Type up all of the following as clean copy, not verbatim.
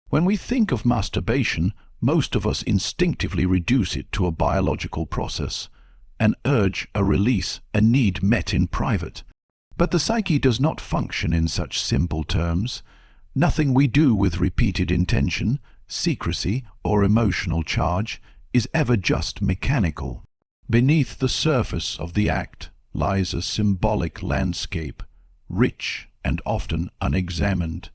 When we think of masturbation, most of us instinctively reduce it to a biological process, an urge, a release, a need met in private. But the psyche does not function in such simple terms. Nothing we do with repeated intention, secrecy, or emotional charge is ever just mechanical. Beneath the surface of the act lies a symbolic landscape, rich and often unexamined.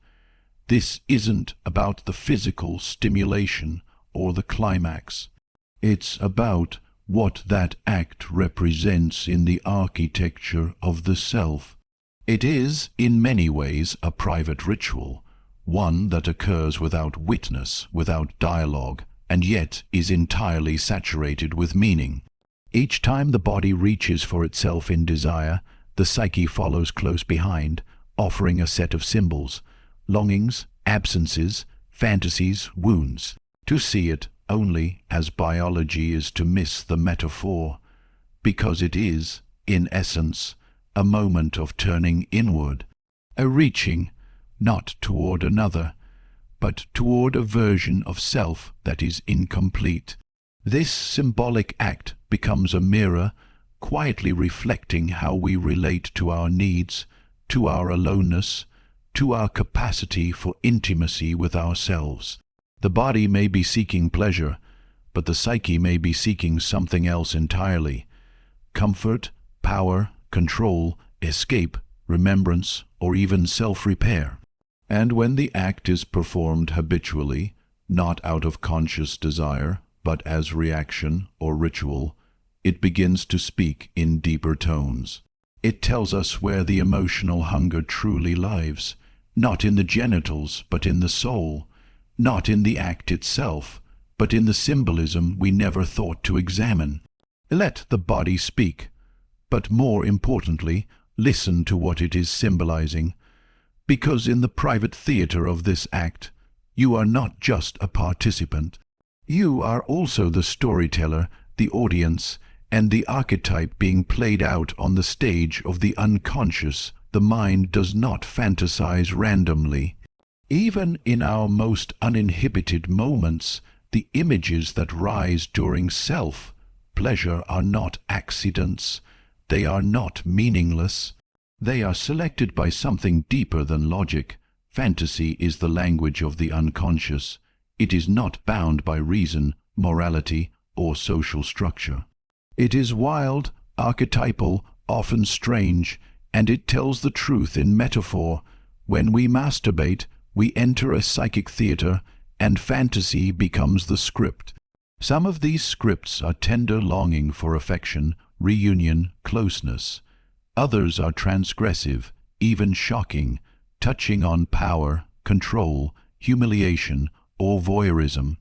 This isn't about the physical stimulation or the climax. It's about what that act represents in the architecture of the self. It is, in many ways, a private ritual, one that occurs without witness, without dialogue, and yet is entirely saturated with meaning. Each time the body reaches for itself in desire, the psyche follows close behind, offering a set of symbols, longings, absences, fantasies, wounds. To see it only as biology is to miss the metaphor, because it is, in essence, a moment of turning inward, a reaching, not toward another, but toward a version of self that is incomplete. This symbolic act becomes a mirror, quietly reflecting how we relate to our needs, to our aloneness, to our capacity for intimacy with ourselves. The body may be seeking pleasure, but the psyche may be seeking something else entirely: comfort, power, control, escape, remembrance, or even self-repair. And when the act is performed habitually, not out of conscious desire, but as reaction or ritual, it begins to speak in deeper tones. It tells us where the emotional hunger truly lives, not in the genitals, but in the soul, not in the act itself, but in the symbolism we never thought to examine. Let the body speak, but more importantly, listen to what it is symbolizing, because in the private theater of this act, you are not just a participant. You are also the storyteller, the audience, and the archetype being played out on the stage of the unconscious. The mind does not fantasize randomly. Even in our most uninhibited moments, the images that rise during self-pleasure are not accidents. They are not meaningless. They are selected by something deeper than logic. Fantasy is the language of the unconscious. It is not bound by reason, morality, or social structure. It is wild, archetypal, often strange, and it tells the truth in metaphor. When we masturbate, we enter a psychic theater, and fantasy becomes the script. Some of these scripts are tender longing for affection, reunion, closeness. Others are transgressive, even shocking, touching on power, control, humiliation, or voyeurism.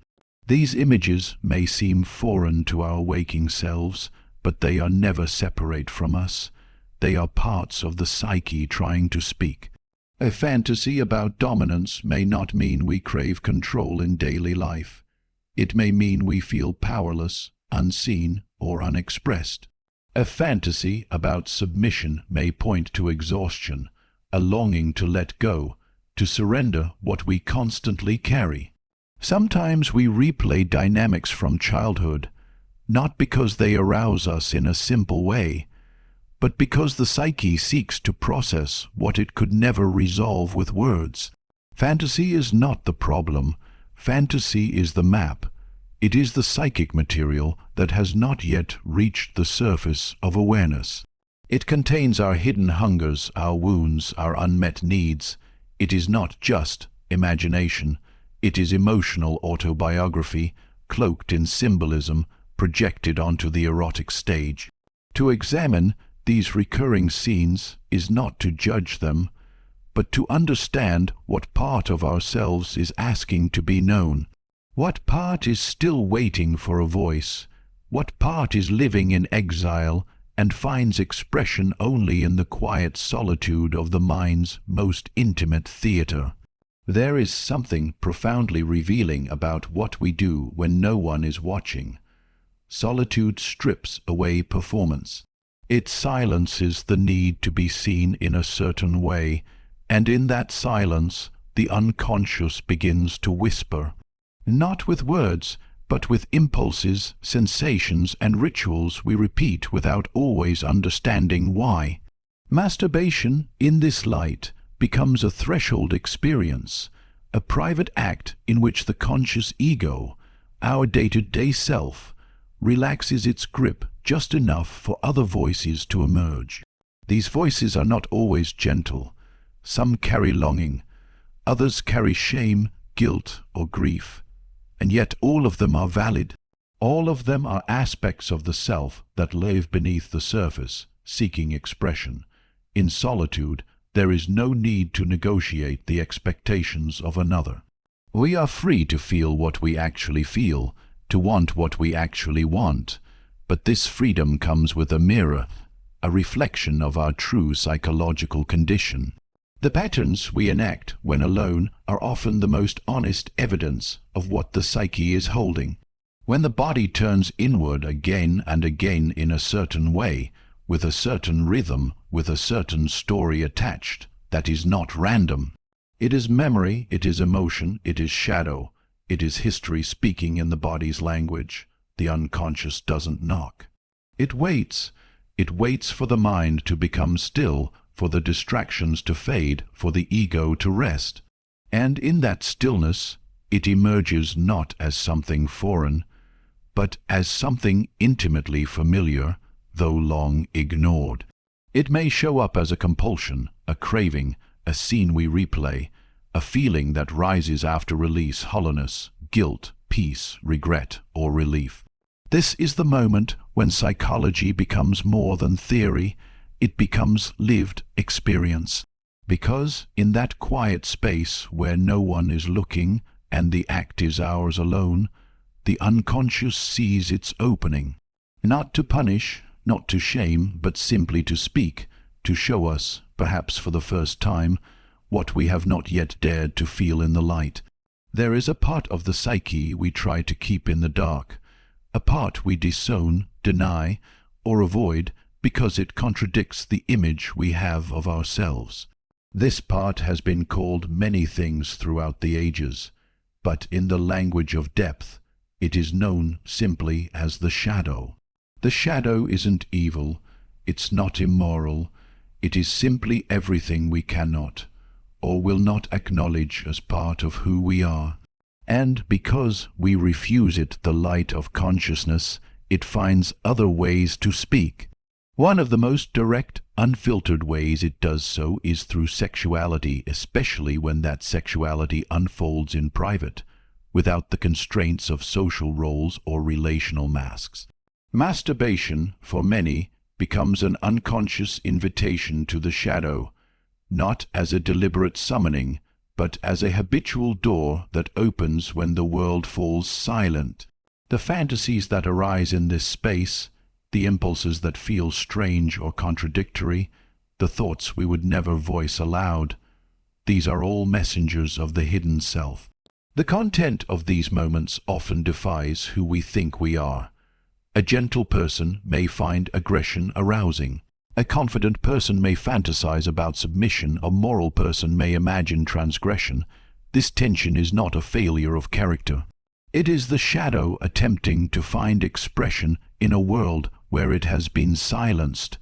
These images may seem foreign to our waking selves, but they are never separate from us. They are parts of the psyche trying to speak. A fantasy about dominance may not mean we crave control in daily life. It may mean we feel powerless, unseen, or unexpressed. A fantasy about submission may point to exhaustion, a longing to let go, to surrender what we constantly carry. Sometimes we replay dynamics from childhood, not because they arouse us in a simple way, but because the psyche seeks to process what it could never resolve with words. Fantasy is not the problem. Fantasy is the map. It is the psychic material that has not yet reached the surface of awareness. It contains our hidden hungers, our wounds, our unmet needs. It is not just imagination. It is emotional autobiography, cloaked in symbolism, projected onto the erotic stage. To examine these recurring scenes is not to judge them, but to understand what part of ourselves is asking to be known. What part is still waiting for a voice? What part is living in exile and finds expression only in the quiet solitude of the mind's most intimate theater? There is something profoundly revealing about what we do when no one is watching. Solitude strips away performance. It silences the need to be seen in a certain way, and in that silence, the unconscious begins to whisper, not with words, but with impulses, sensations, and rituals we repeat without always understanding why. Masturbation, in this light, becomes a threshold experience, a private act in which the conscious ego, our day-to-day self, relaxes its grip just enough for other voices to emerge. These voices are not always gentle. Some carry longing, others carry shame, guilt, or grief. And yet all of them are valid. All of them are aspects of the self that live beneath the surface, seeking expression. In solitude, there is no need to negotiate the expectations of another. We are free to feel what we actually feel, to want what we actually want, but this freedom comes with a mirror, a reflection of our true psychological condition. The patterns we enact when alone are often the most honest evidence of what the psyche is holding. When the body turns inward again and again in a certain way, with a certain rhythm, with a certain story attached, that is not random. It is memory, it is emotion, it is shadow, it is history speaking in the body's language. The unconscious doesn't knock. It waits for the mind to become still, for the distractions to fade, for the ego to rest. And in that stillness, it emerges not as something foreign, but as something intimately familiar, though long ignored. It may show up as a compulsion, a craving, a scene we replay, a feeling that rises after release, hollowness, guilt, peace, regret, or relief. This is the moment when psychology becomes more than theory. It becomes lived experience. Because in that quiet space where no one is looking and the act is ours alone, the unconscious sees its opening. Not to punish, not to shame, but simply to speak, to show us, perhaps for the first time, what we have not yet dared to feel in the light. There is a part of the psyche we try to keep in the dark, a part we disown, deny, or avoid because it contradicts the image we have of ourselves. This part has been called many things throughout the ages, but in the language of depth, it is known simply as the shadow. The shadow isn't evil, it's not immoral, it is simply everything we cannot, or will not acknowledge as part of who we are. And because we refuse it the light of consciousness, it finds other ways to speak. One of the most direct, unfiltered ways it does so is through sexuality, especially when that sexuality unfolds in private, without the constraints of social roles or relational masks. Masturbation, for many, becomes an unconscious invitation to the shadow, not as a deliberate summoning, but as a habitual door that opens when the world falls silent. The fantasies that arise in this space, the impulses that feel strange or contradictory, the thoughts we would never voice aloud, these are all messengers of the hidden self. The content of these moments often defies who we think we are. A gentle person may find aggression arousing. A confident person may fantasize about submission. A moral person may imagine transgression. This tension is not a failure of character. It is the shadow attempting to find expression in a world where it has been silenced.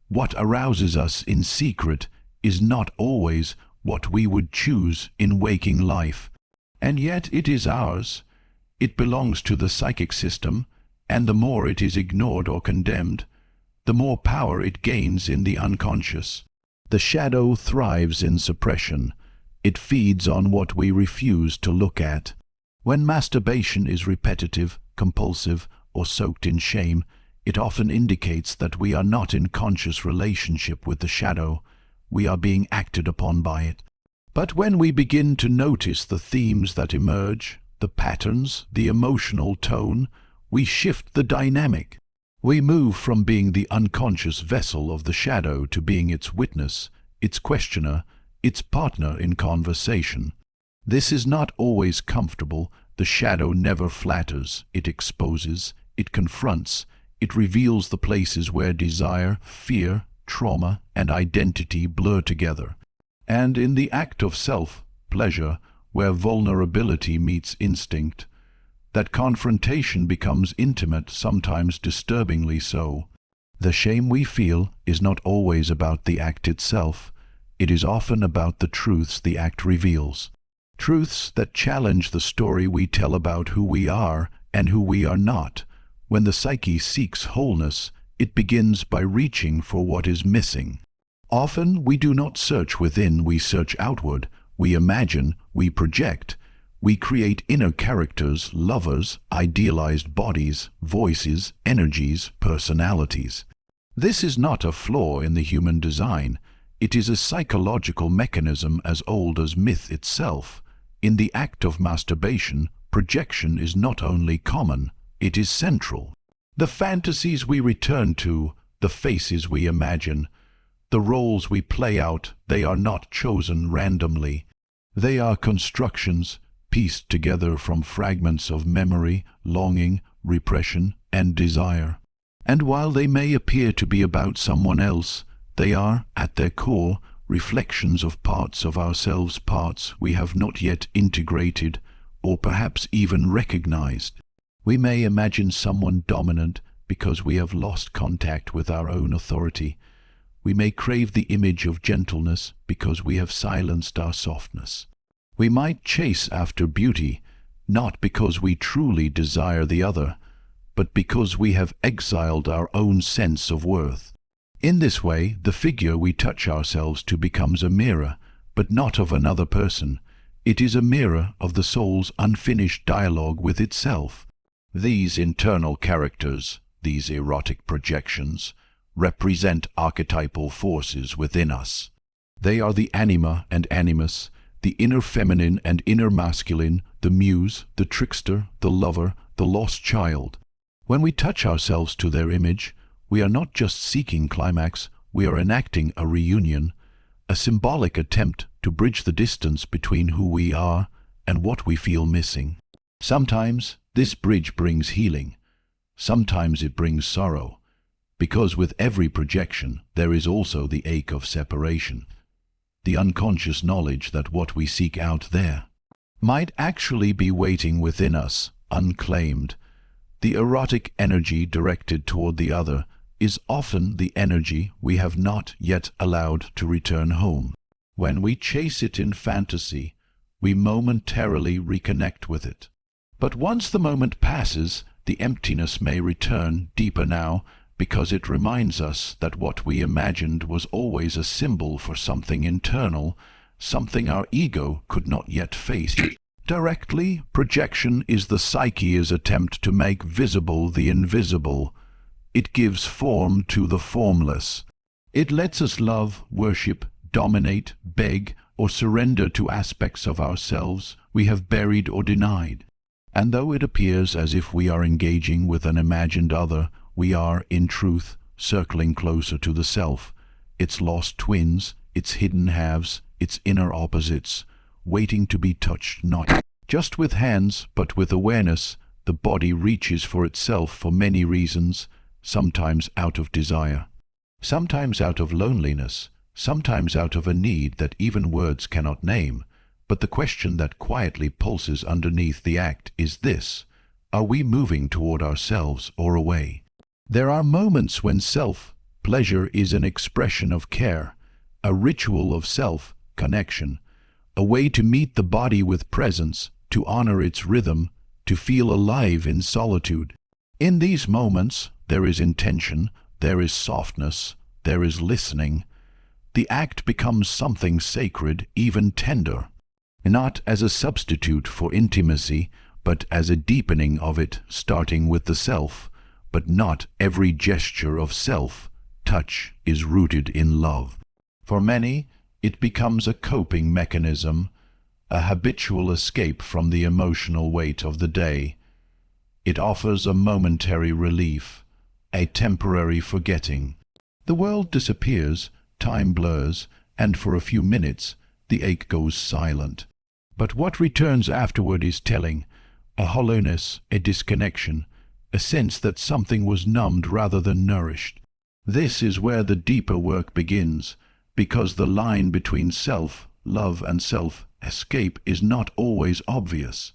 What arouses us in secret is not always what we would choose in waking life. And yet it is ours. It belongs to the psychic system, and the more it is ignored or condemned, the more power it gains in the unconscious. The shadow thrives in suppression. It feeds on what we refuse to look at. When masturbation is repetitive, compulsive, or soaked in shame, it often indicates that we are not in conscious relationship with the shadow. We are being acted upon by it. But when we begin to notice the themes that emerge, the patterns, the emotional tone, we shift the dynamic. We move from being the unconscious vessel of the shadow to being its witness, its questioner, its partner in conversation. This is not always comfortable. The shadow never flatters. It exposes, it confronts, it reveals the places where desire, fear, trauma, and identity blur together. And in the act of self, pleasure, where vulnerability meets instinct. That confrontation becomes intimate, sometimes disturbingly so. The shame we feel is not always about the act itself. It is often about the truths the act reveals. Truths that challenge the story we tell about who we are and who we are not. When the psyche seeks wholeness, it begins by reaching for what is missing. Often we do not search within, we search outward. We imagine, we project. We create inner characters, lovers, idealized bodies, voices, energies, personalities. This is not a flaw in the human design. It is a psychological mechanism as old as myth itself. In the act of masturbation, projection is not only common, it is central. The fantasies we return to, the faces we imagine, the roles we play out, they are not chosen randomly. They are constructions pieced together from fragments of memory, longing, repression, and desire. And while they may appear to be about someone else, they are, at their core, reflections of parts of ourselves, parts we have not yet integrated or perhaps even recognized. We may imagine someone dominant because we have lost contact with our own authority. We may crave the image of gentleness because we have silenced our softness. We might chase after beauty, not because we truly desire the other, but because we have exiled our own sense of worth. In this way, the figure we touch ourselves to becomes a mirror, but not of another person. It is a mirror of the soul's unfinished dialogue with itself. These internal characters, these erotic projections, represent archetypal forces within us. They are the anima and animus, the inner feminine and inner masculine, the muse, the trickster, the lover, the lost child. When we touch ourselves to their image, we are not just seeking climax, we are enacting a reunion, a symbolic attempt to bridge the distance between who we are and what we feel missing. Sometimes this bridge brings healing, sometimes it brings sorrow, because with every projection there is also the ache of separation, the unconscious knowledge that what we seek out there might actually be waiting within us, unclaimed. The erotic energy directed toward the other is often the energy we have not yet allowed to return home. When we chase it in fantasy, we momentarily reconnect with it. But once the moment passes, the emptiness may return deeper now, because it reminds us that what we imagined was always a symbol for something internal, something our ego could not yet face. Directly, projection is the psyche's attempt to make visible the invisible. It gives form to the formless. It lets us love, worship, dominate, beg, or surrender to aspects of ourselves we have buried or denied. And though it appears as if we are engaging with an imagined other, we are, in truth, circling closer to the self, its lost twins, its hidden halves, its inner opposites, waiting to be touched not just with hands, but with awareness. The body reaches for itself for many reasons, sometimes out of desire, sometimes out of loneliness, sometimes out of a need that even words cannot name. But the question that quietly pulses underneath the act is this: are we moving toward ourselves or away? There are moments when self-pleasure is an expression of care, a ritual of self-connection, a way to meet the body with presence, to honor its rhythm, to feel alive in solitude. In these moments, there is intention, there is softness, there is listening. The act becomes something sacred, even tender, not as a substitute for intimacy, but as a deepening of it, starting with the self. But not every gesture of self-touch is rooted in love. For many, it becomes a coping mechanism, a habitual escape from the emotional weight of the day. It offers a momentary relief, a temporary forgetting. The world disappears, time blurs, and for a few minutes the ache goes silent. But what returns afterward is telling: a hollowness, a disconnection, a sense that something was numbed rather than nourished. This is where the deeper work begins, because the line between self-love and self escape is not always obvious.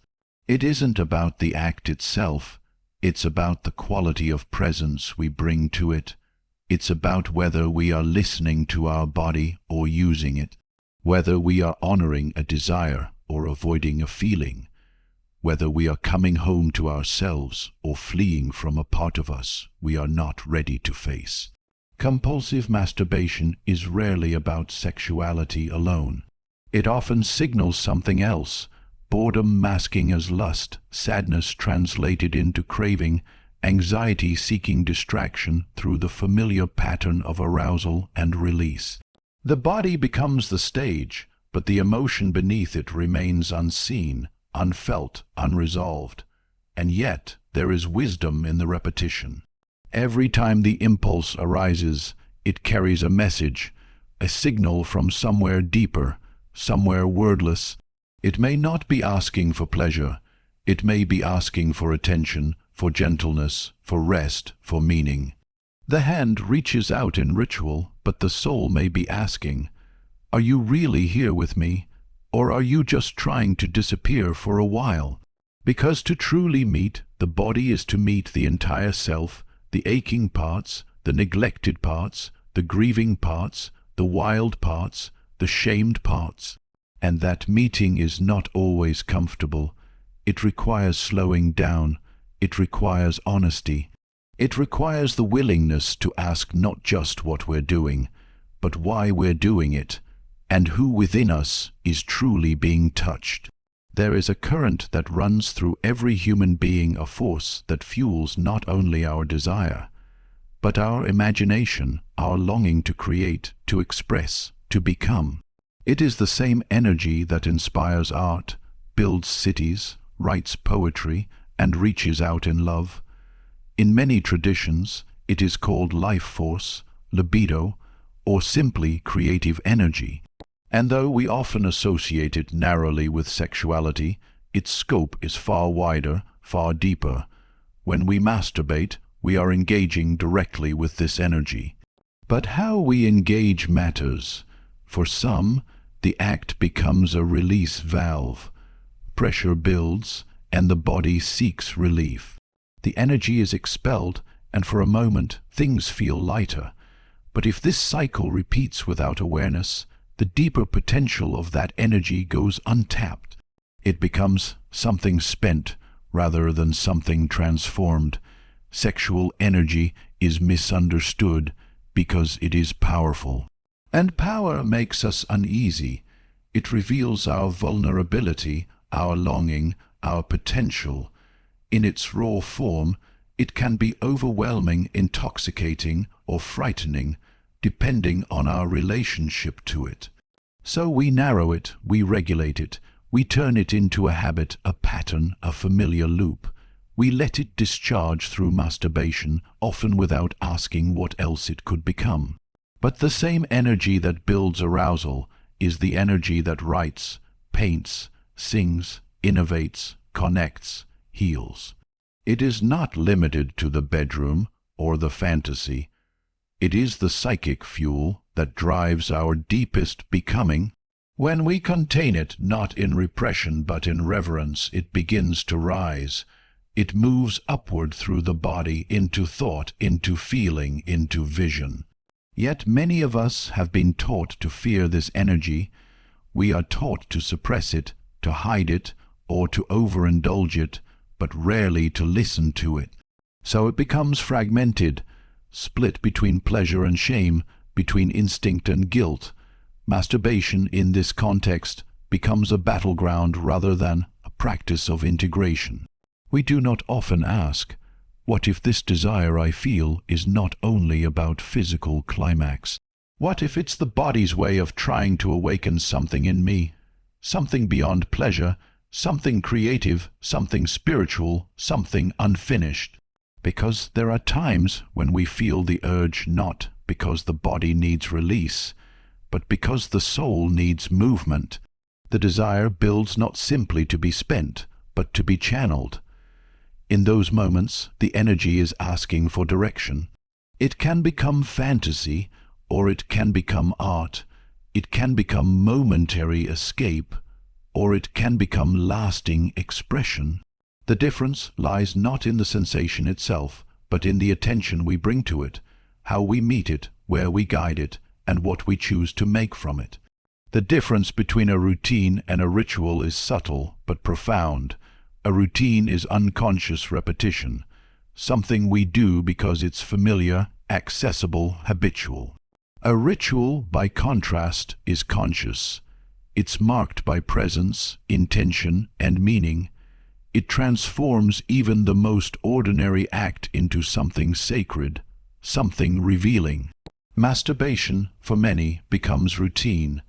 It isn't about the act itself, it's about the quality of presence we bring to it. It's about whether we are listening to our body or using it, whether we are honoring a desire or avoiding a feeling, whether we are coming home to ourselves or fleeing from a part of us we are not ready to face. Compulsive masturbation is rarely about sexuality alone. It often signals something else, boredom masking as lust, sadness translated into craving, anxiety seeking distraction through the familiar pattern of arousal and release. The body becomes the stage, but the emotion beneath it remains unseen, unfelt, unresolved. And yet there is wisdom in the repetition. Every time the impulse arises, it carries a message, a signal from somewhere deeper, somewhere wordless. It may not be asking for pleasure. It may be asking for attention, for gentleness, for rest, for meaning. The hand reaches out in ritual, but the soul may be asking, "Are you really here with me? Or are you just trying to disappear for a while?" Because to truly meet, the body is to meet the entire self, the aching parts, the neglected parts, the grieving parts, the wild parts, the shamed parts. And that meeting is not always comfortable. It requires slowing down. It requires honesty. It requires the willingness to ask not just what we're doing, but why we're doing it, and who within us is truly being touched. There is a current that runs through every human being, a force that fuels not only our desire, but our imagination, our longing to create, to express, to become. It is the same energy that inspires art, builds cities, writes poetry, and reaches out in love. In many traditions, it is called life force, libido, or simply creative energy. And though we often associate it narrowly with sexuality, its scope is far wider, far deeper. When we masturbate, we are engaging directly with this energy. But how we engage matters. For some, the act becomes a release valve. Pressure builds, and the body seeks relief. The energy is expelled, and for a moment things feel lighter. But if this cycle repeats without awareness, the deeper potential of that energy goes untapped. It becomes something spent rather than something transformed. Sexual energy is misunderstood because it is powerful. And power makes us uneasy. It reveals our vulnerability, our longing, our potential. In its raw form, it can be overwhelming, intoxicating, or frightening, depending on our relationship to it. So we narrow it, we regulate it, we turn it into a habit, a pattern, a familiar loop. We let it discharge through masturbation, often without asking what else it could become. But the same energy that builds arousal is the energy that writes, paints, sings, innovates, connects, heals. It is not limited to the bedroom or the fantasy. It is the psychic fuel that drives our deepest becoming. When we contain it not in repression but in reverence, it begins to rise. It moves upward through the body into thought, into feeling, into vision. Yet many of us have been taught to fear this energy. We are taught to suppress it, to hide it, or to overindulge it, but rarely to listen to it. So it becomes fragmented, split between pleasure and shame, between instinct and guilt. Masturbation in this context becomes a battleground rather than a practice of integration. We do not often ask, what if this desire I feel is not only about physical climax? What if it's the body's way of trying to awaken something in me? Something beyond pleasure, something creative, something spiritual, something unfinished. Because there are times when we feel the urge not because the body needs release, but because the soul needs movement. The desire builds not simply to be spent, but to be channeled. In those moments, the energy is asking for direction. It can become fantasy, or it can become art. It can become momentary escape, or it can become lasting expression. The difference lies not in the sensation itself, but in the attention we bring to it, how we meet it, where we guide it, and what we choose to make from it. The difference between a routine and a ritual is subtle but profound. A routine is unconscious repetition, something we do because it's familiar, accessible, habitual. A ritual, by contrast, is conscious. It's marked by presence, intention, and meaning. It transforms even the most ordinary act into something sacred, something revealing. Masturbation, for many, becomes routine,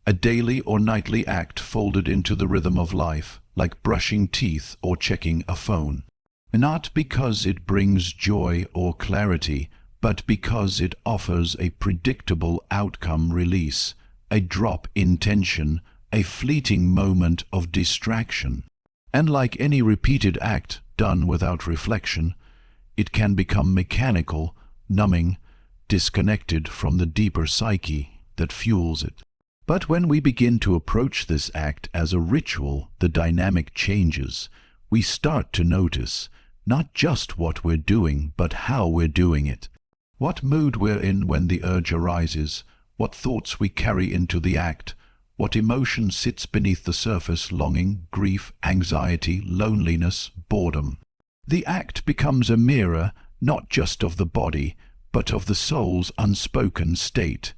a daily or nightly act folded into the rhythm of life, like brushing teeth or checking a phone. Not because it brings joy or clarity, but because it offers a predictable outcome release, a drop in tension, a fleeting moment of distraction. And like any repeated act done without reflection, it can become mechanical, numbing, disconnected from the deeper psyche that fuels it. But when we begin to approach this act as a ritual, the dynamic changes. We start to notice not just what we're doing, but how we're doing it. What mood we're in when the urge arises, what thoughts we carry into the act, what emotion sits beneath the surface: longing, grief, anxiety, loneliness, boredom. The act becomes a mirror not just of the body, but of the soul's unspoken state.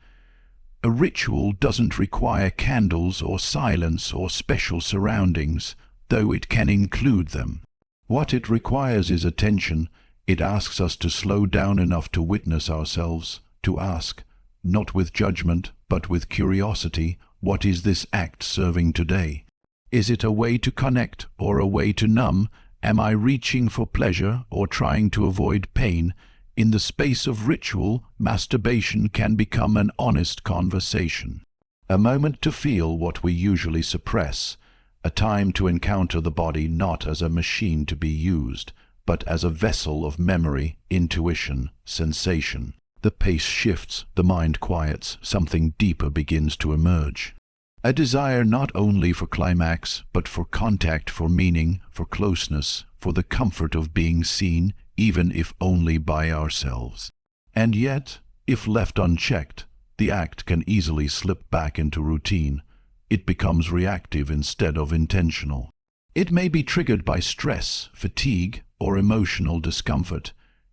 A ritual doesn't require candles or silence or special surroundings, though it can include them. What it requires is attention. It asks us to slow down enough to witness ourselves, to ask, not with judgment, but with curiosity, what is this act serving today? Is it a way to connect or a way to numb? Am I reaching for pleasure or trying to avoid pain? In the space of ritual, masturbation can become an honest conversation, a moment to feel what we usually suppress, a time to encounter the body not as a machine to be used, but as a vessel of memory, intuition, sensation. The pace shifts, the mind quiets, something deeper begins to emerge. A desire not only for climax, but for contact, for meaning, for closeness, for the comfort of being seen, even if only by ourselves. And yet, if left unchecked, the act can easily slip back into routine. It becomes reactive instead of intentional. It may be triggered by stress, fatigue, or emotional discomfort.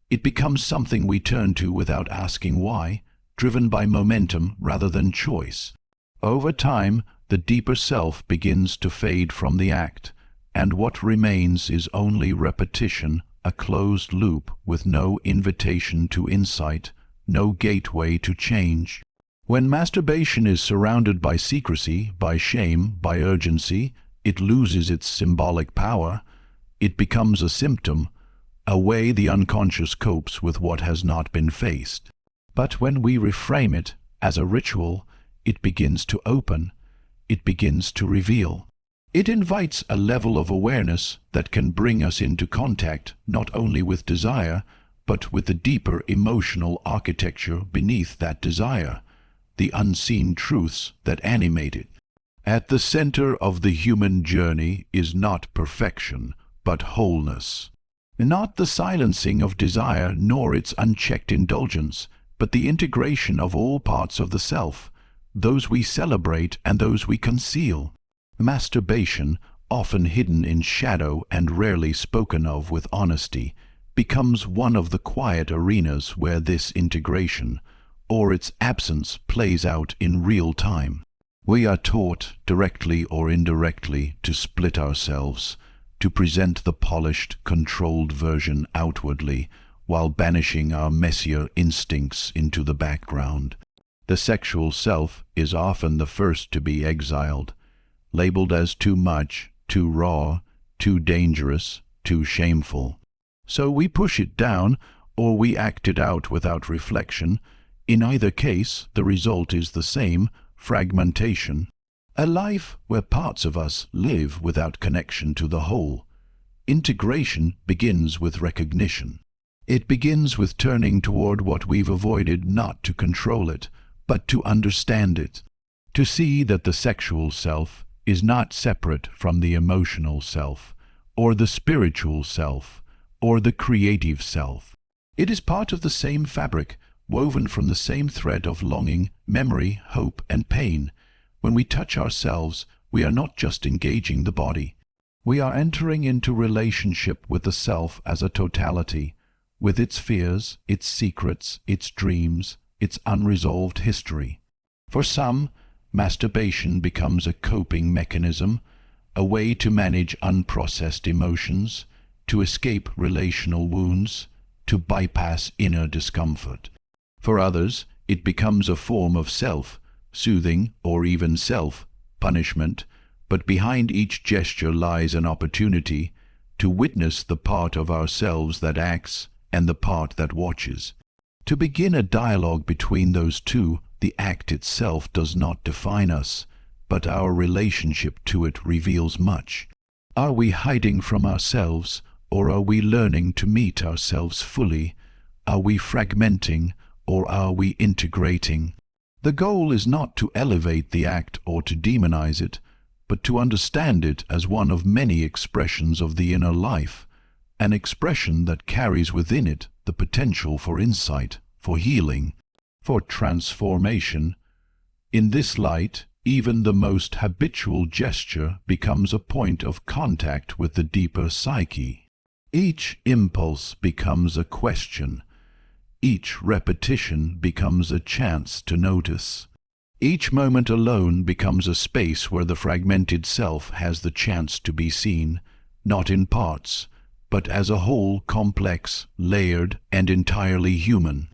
It becomes something we turn to without asking why, driven by momentum rather than choice. Over time, the deeper self begins to fade from the act, and what remains is only repetition, a closed loop with no invitation to insight, no gateway to change. When masturbation is surrounded by secrecy, by shame, by urgency, it loses its symbolic power. It becomes a symptom, a way the unconscious copes with what has not been faced. But when we reframe it as a ritual, it begins to open, it begins to reveal. It invites a level of awareness that can bring us into contact not only with desire, but with the deeper emotional architecture beneath that desire, the unseen truths that animate it. At the center of the human journey is not perfection, but wholeness. Not the silencing of desire nor its unchecked indulgence, but the integration of all parts of the self, those we celebrate and those we conceal. Masturbation, often hidden in shadow and rarely spoken of with honesty, becomes one of the quiet arenas where this integration, or its absence, plays out in real time. We are taught, directly or indirectly, to split ourselves, to present the polished, controlled version outwardly, while banishing our messier instincts into the background. The sexual self is often the first to be exiled, labeled as too much, too raw, too dangerous, too shameful. So we push it down, or we act it out without reflection. In either case, the result is the same: fragmentation. A life where parts of us live without connection to the whole. Integration begins with recognition. It begins with turning toward what we've avoided, not to control it, but to understand it. To see that the sexual self is not separate from the emotional self, or the spiritual self, or the creative self. It is part of the same fabric, woven from the same thread of longing, memory, hope, and pain. When we touch ourselves, we are not just engaging the body. We are entering into relationship with the self as a totality, with its fears, its secrets, its dreams, its unresolved history. For some, masturbation becomes a coping mechanism, a way to manage unprocessed emotions, to escape relational wounds, to bypass inner discomfort. For others, it becomes a form of self-soothing or even self-punishment, but behind each gesture lies an opportunity to witness the part of ourselves that acts and the part that watches. To begin a dialogue between those two, the act itself does not define us, but our relationship to it reveals much. Are we hiding from ourselves, or are we learning to meet ourselves fully? Are we fragmenting, or are we integrating? The goal is not to elevate the act or to demonize it, but to understand it as one of many expressions of the inner life, an expression that carries within it the potential for insight, for healing, for transformation. In this light, even the most habitual gesture becomes a point of contact with the deeper psyche. Each impulse becomes a question. Each repetition becomes a chance to notice. Each moment alone becomes a space where the fragmented self has the chance to be seen, not in parts, but as a whole, complex, layered, and entirely human.